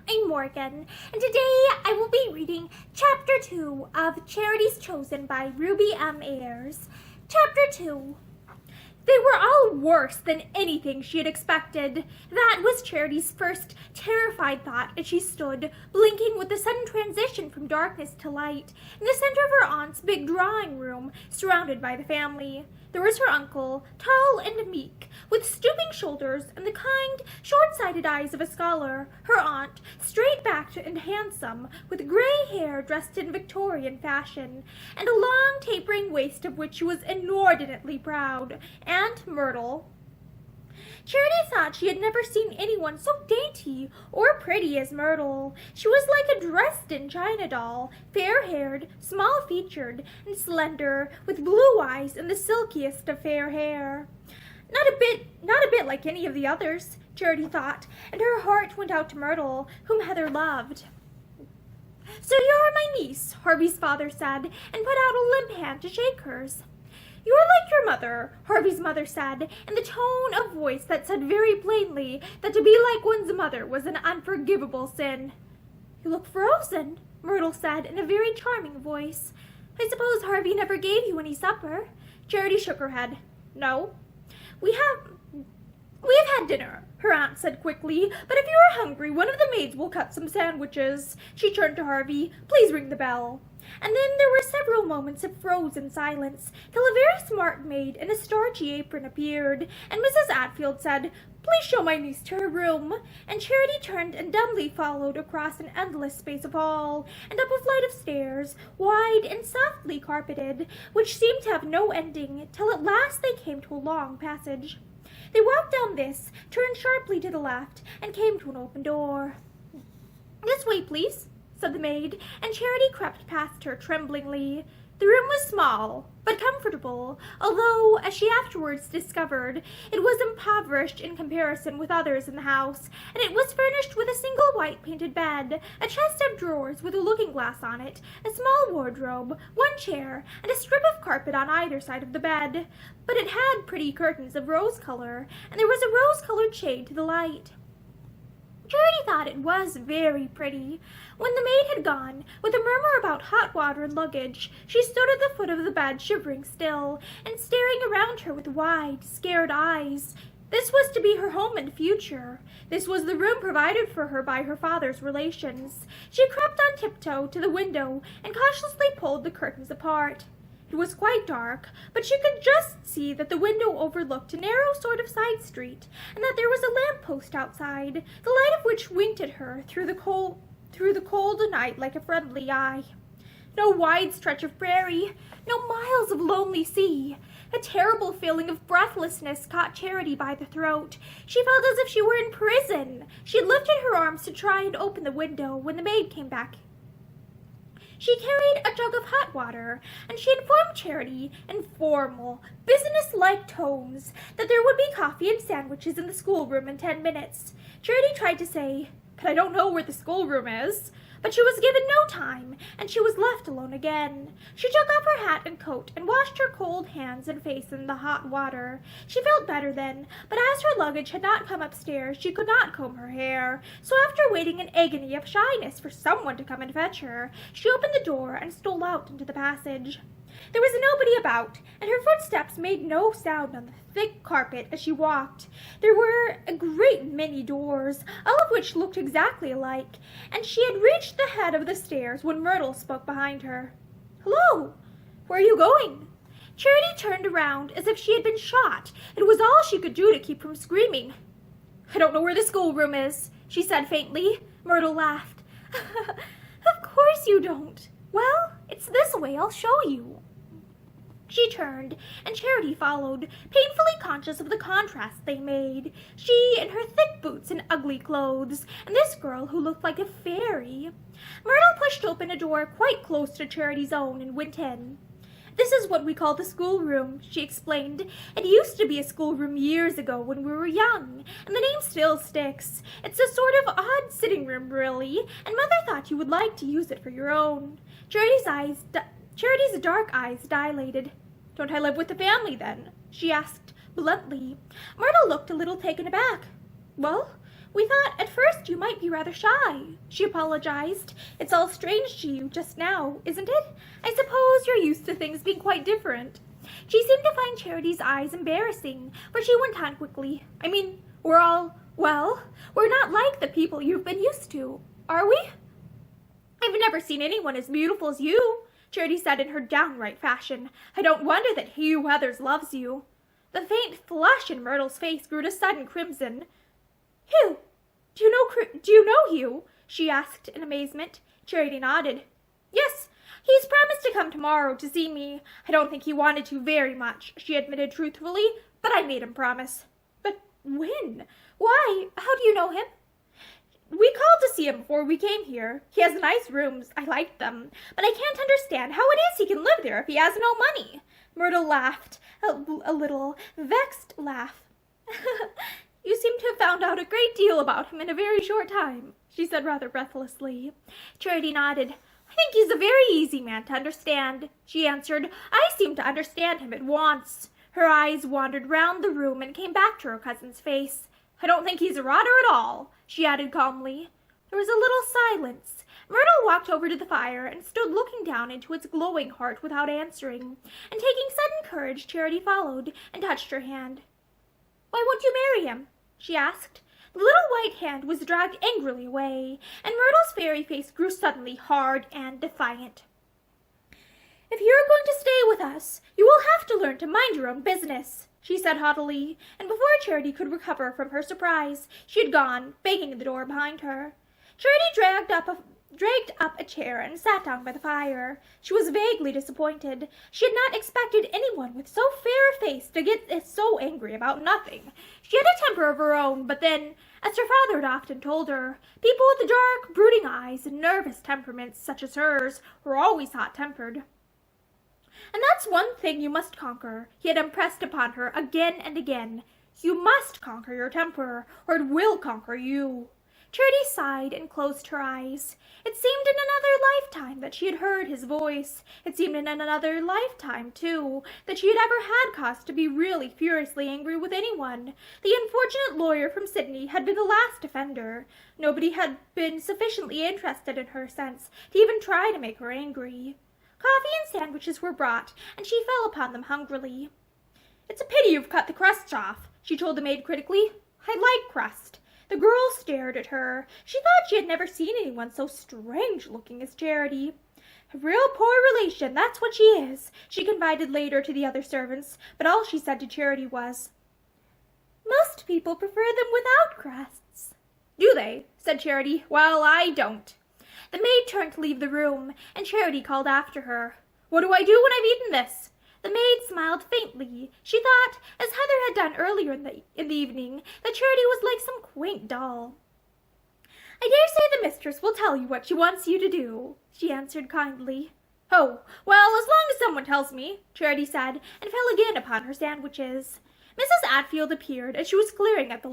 I'm Morgan, and today I will be reading Chapter 2 of Charities Chosen by Ruby M. Ayres. Chapter 2. They were all worse than anything she had expected. That was Charity's first terrified thought as she stood, blinking with the sudden transition from darkness to light, in the center of her aunt's big drawing room, surrounded by the family. There was her uncle, tall and meek, with stooping shoulders and the kind, short-sighted eyes of a scholar, her aunt, straight-backed and handsome, with gray hair dressed in Victorian fashion, and a long tapering waist of which she was inordinately proud, and Myrtle. Charity thought she had never seen anyone so dainty or pretty as Myrtle. She was like a dressed-in china doll, fair-haired, small-featured, and slender, with blue eyes and the silkiest of fair hair. Not a bit like any of the others, Charity thought, and her heart went out to Myrtle, whom Heather loved. "So you're my niece," Harvey's father said, and put out a limp hand to shake hers. "You're like your mother," Harvey's mother said, in the tone of voice that said very plainly that to be like one's mother was an unforgivable sin. "You look frozen," Myrtle said in a very charming voice. "I suppose Harvey never gave you any supper?" Charity shook her head. "No. We have had dinner," her aunt said quickly, "but if you are hungry, one of the maids will cut some sandwiches." She turned to Harvey. "Please ring the bell." And then there were several moments of frozen silence, till a very smart maid in a starchy apron appeared, and Mrs. Atfield said, "Please show my niece to her room," and Charity turned and dumbly followed across an endless space of hall, and up a flight of stairs, wide and softly carpeted, which seemed to have no ending, till at last they came to a long passage. They walked down this, turned sharply to the left, and came to an open door. "This way, please," said the maid, and Charity crept past her tremblingly. The room was small, but comfortable, although, as she afterwards discovered, it was impoverished in comparison with others in the house, and it was furnished with a single white-painted bed, a chest of drawers with a looking-glass on it, a small wardrobe, one chair, and a strip of carpet on either side of the bed. But it had pretty curtains of rose color, and there was a rose-colored shade to the light. Charity thought it was very pretty. When the maid had gone, with a murmur about hot water and luggage, she stood at the foot of the bed, shivering still, and staring around her with wide, scared eyes. This was to be her home and future. This was the room provided for her by her father's relations. She crept on tiptoe to the window and cautiously pulled the curtains apart. It was quite dark, but she could just see that the window overlooked a narrow sort of side street, and that there was a lamp-post outside, the light of which winked at her through the cold night like a friendly eye. No wide stretch of prairie, no miles of lonely sea. A terrible feeling of breathlessness caught Charity by the throat. She felt as if she were in prison. She lifted her arms to try and open the window when the maid came back. She carried a jug of hot water, and she informed Charity in formal, business-like tones that there would be coffee and sandwiches in the schoolroom in 10 minutes. Charity tried to say, "But I don't know where the schoolroom is," but she was given no time, and she was left alone again. She took off her hat and coat and washed her cold hands and face in the hot water. She felt better then, but as her luggage had not come upstairs, she could not comb her hair. So after waiting in agony of shyness for someone to come and fetch her, she opened the door and stole out into the passage. There was nobody about, and her footsteps made no sound on the thick carpet as she walked. There were a great many doors, all of which looked exactly alike, and she had reached the head of the stairs when Myrtle spoke behind her. "Hello! Where are you going?" Charity turned around as if she had been shot. It was all she could do to keep from screaming. "I don't know where the schoolroom is," she said faintly. Myrtle laughed. "Of course you don't. Well, it's this way. I'll show you." She turned, and Charity followed, painfully conscious of the contrast they made. She in her thick boots and ugly clothes, and this girl who looked like a fairy. Myrtle pushed open a door quite close to Charity's own and went in. "This is what we call the schoolroom," she explained. "It used to be a schoolroom years ago when we were young, and the name still sticks. It's a sort of odd sitting room, really, and Mother thought you would like to use it for your own." Charity's dark eyes dilated. "Don't I live with the family, then?" she asked bluntly. Myrtle looked a little taken aback. "Well, We thought at first you might be rather shy, she apologized. It's all strange to you just now, isn't it? I suppose you're used to things being quite different. She seemed to find Charity's eyes embarrassing, for she went on quickly. I mean, we're not like the people you've been used to, are we? I've never seen anyone as beautiful as you, Charity said in her downright fashion. I don't wonder that Hugh Heather loves you. The faint flush in Myrtle's face grew to sudden crimson. Hugh, do you know Hugh? She asked in amazement. Charity nodded. Yes, he's promised to come tomorrow to see me. I don't think he wanted to very much, she admitted truthfully, but I made him promise. But when? Why? How do you know him? We called to see him before we came here. He has nice rooms. I liked them. But I can't understand how it is he can live there if he has no money. Myrtle laughed, a little vexed laugh. You seem to have found out a great deal about him in a very short time, she said rather breathlessly. Charity nodded. I think he's a very easy man to understand, she answered. I seem to understand him at once. Her eyes wandered round the room and came back to her cousin's face. I don't think he's a rotter at all, she added calmly. There was a little silence. Myrtle walked over to the fire and stood looking down into its glowing heart without answering, and taking sudden courage, Charity followed and touched her hand. Why won't you marry him? She asked. The little white hand was dragged angrily away, and Myrtle's fairy face grew suddenly hard and defiant. If you're going to stay with us, you will have to learn to mind your own business, she said haughtily, and before Charity could recover from her surprise, she had gone, banging the door behind her. Charity dragged up a chair and sat down by the fire. She was vaguely disappointed. She had not expected anyone with so fair a face to get so angry about nothing. She had a temper of her own, but then, as her father had often told her, people with dark, brooding eyes and nervous temperaments such as hers were always hot-tempered. And that's one thing you must conquer, he had impressed upon her again and again. You must conquer your temper, or it will conquer you. Charity sighed and closed her eyes. It seemed in another lifetime that she had heard his voice. It seemed in another lifetime, too, that she had ever had cause to be really furiously angry with anyone. The unfortunate lawyer from Sydney had been the last offender. Nobody had been sufficiently interested in her since to even try to make her angry. Coffee and sandwiches were brought, and she fell upon them hungrily. It's a pity you've cut the crust off, she told the maid critically. I like crust. The girl stared at her. She thought she had never seen anyone so strange-looking as Charity. A real poor relation, that's what she is, she confided later to the other servants, but all she said to Charity was, Most people prefer them without crusts. Do they? Said Charity. Well, I don't. The maid turned to leave the room, and Charity called after her. What do I do when I've eaten this? The maid smiled faintly. She thought, as Heather had done earlier in the evening, that Charity was like some quaint doll. I dare say the mistress will tell you what she wants you to do, she answered kindly. Oh, well, as long as someone tells me, Charity said, and fell again upon her sandwiches. Mrs. Atfield appeared as she was clearing up the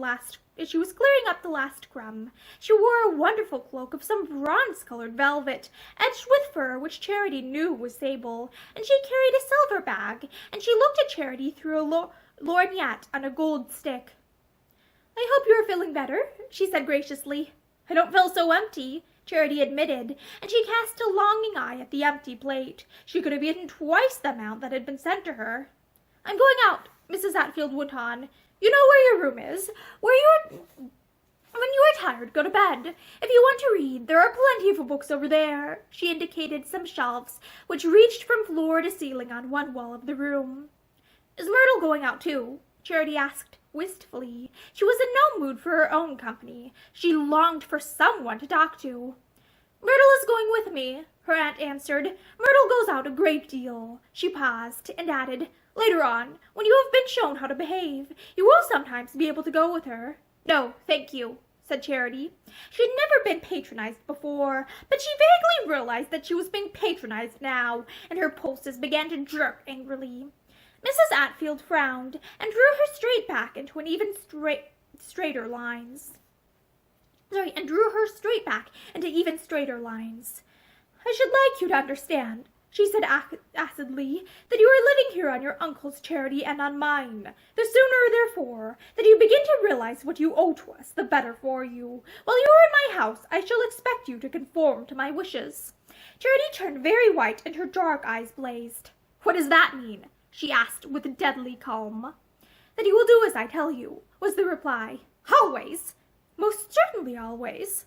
last crumb. She wore a wonderful cloak of some bronze-colored velvet, edged with fur which Charity knew was sable, and she carried a silver bag, and she looked at Charity through a lorgnette on a gold stick. I hope you are feeling better, she said graciously. I don't feel so empty, Charity admitted, and she cast a longing eye at the empty plate. She could have eaten twice the amount that had been sent to her. I'm going out, Mrs. Atfield went on. You know where your room is. When you are tired, go to bed. If you want to read, there are plenty of books over there. She indicated some shelves, which reached from floor to ceiling on one wall of the room. Is Myrtle going out too? Charity asked wistfully. She was in no mood for her own company. She longed for someone to talk to. Myrtle is going with me, her aunt answered. Myrtle goes out a great deal. She paused and added, Later on, when you have been shown how to behave, you will sometimes be able to go with her. No, thank you, said Charity. She had never been patronized before, but she vaguely realized that she was being patronized now, and her pulses began to jerk angrily. Mrs. Atfield frowned and drew her straight back into an even straighter lines. I should like you to understand, she said acidly, "that you are living here on your uncle's charity and on mine. The sooner, therefore, that you begin to realize what you owe to us, the better for you. While you are in my house, I shall expect you to conform to my wishes." Charity turned very white and her dark eyes blazed. "What does that mean?" she asked with deadly calm. "That you will do as I tell you," was the reply. "Always?" "Most certainly always."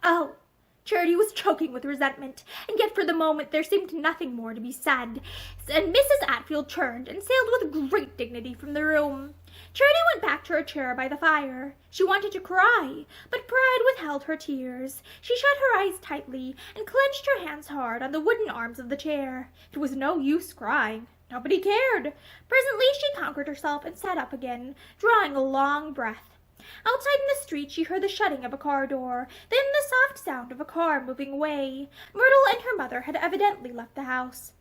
"Oh." Charity was choking with resentment, and yet for the moment there seemed nothing more to be said, and Mrs. Atfield turned and sailed with great dignity from the room. Charity went back to her chair by the fire. She wanted to cry, but pride withheld her tears. She shut her eyes tightly and clenched her hands hard on the wooden arms of the chair. It was no use crying. Nobody cared. Presently she conquered herself and sat up again, drawing a long breath. Outside in the street she heard the shutting of a car door, then the soft sound of a car moving away. Myrtle and her mother had evidently left the house.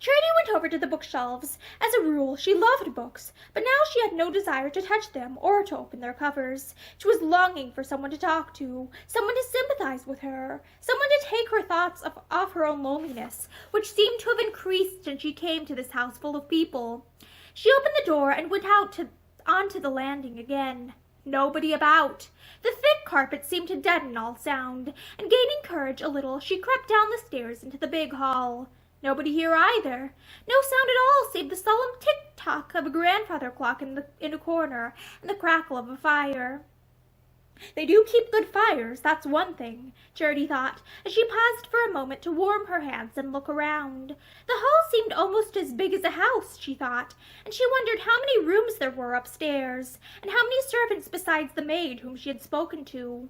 Charity went over to the bookshelves. As a rule, she loved books, but now she had no desire to touch them or to open their covers. She was longing for someone to talk to, someone to sympathize with her, someone to take her thoughts off her own loneliness, which seemed to have increased since she came to this house full of people. She opened the door and went out onto the landing again. Nobody about. The thick carpet seemed to deaden all sound, and gaining courage a little, she crept down the stairs into the big hall. Nobody here either. No sound at all save the solemn tick-tock of a grandfather clock in a corner and the crackle of a fire. They do keep good fires, that's one thing, Charity thought, as she paused for a moment to warm her hands and look around. The hall seemed almost as big as a house, she thought, and she wondered how many rooms there were upstairs, and how many servants besides the maid whom she had spoken to.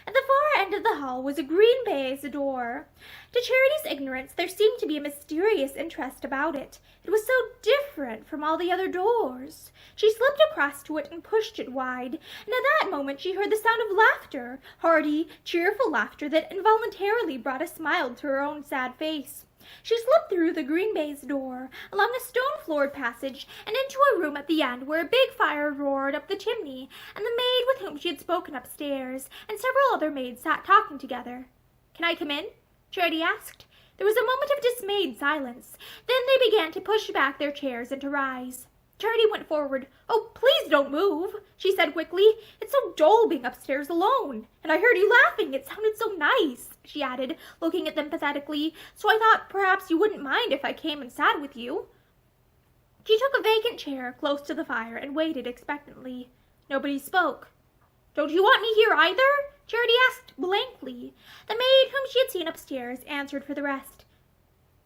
At the far end of the hall was a green baize door. To Charity's ignorance, there seemed to be a mysterious interest about it. It was so different from all the other doors. She slipped across to it and pushed it wide, and at that moment she heard the sound of laughter, hearty, cheerful laughter that involuntarily brought a smile to her own sad face. She slipped through the green baize door, along a stone-floored passage, and into a room at the end where a big fire roared up the chimney, and the maid with whom she had spoken upstairs, and several other maids sat talking together. "Can I come in?" Charity asked. There was a moment of dismayed silence. Then they began to push back their chairs and to rise. Charity went forward. "Oh, please don't move," she said quickly. "It's so dull being upstairs alone. And I heard you laughing. It sounded so nice," she added, looking at them pathetically. "So I thought perhaps you wouldn't mind if I came and sat with you." She took a vacant chair close to the fire and waited expectantly. Nobody spoke. "Don't you want me here either?" Charity asked blankly. The maid whom she had seen upstairs answered for the rest.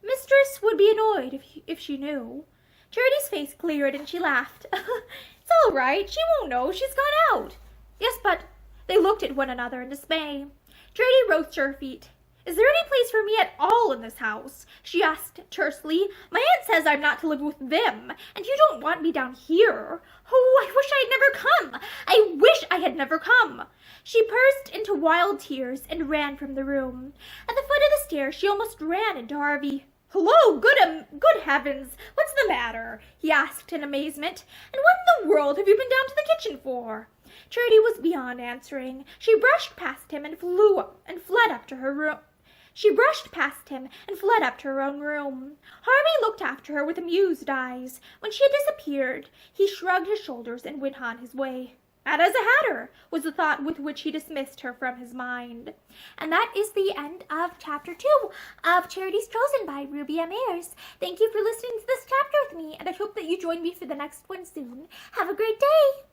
"Mistress would be annoyed if she knew." Charity's face cleared and she laughed. "It's all right. She won't know. She's gone out." "Yes, but—" They looked at one another in dismay. Charity rose to her feet. "Is there any place for me at all in this house?" she asked tersely. "My aunt says I'm not to live with them, and you don't want me down here. Oh, I wish I had never come. I wish I had never come." She burst into wild tears and ran from the room. At the foot of the stairs she almost ran into Harvey. "Hello, good heavens, what's the matter?" he asked in amazement. "And what in the world have you been down to the kitchen for?" Charity was beyond answering. She brushed past him and fled up to her room. She brushed past him and fled up to her own room. Harvey looked after her with amused eyes. When she had disappeared, he shrugged his shoulders and went on his way. "Mad as a hatter," was the thought with which he dismissed her from his mind. And that is the end of Chapter 2 of Charity's Chosen by Ruby M. Ayres. Thank you for listening to this chapter with me, and I hope that you join me for the next one soon. Have a great day!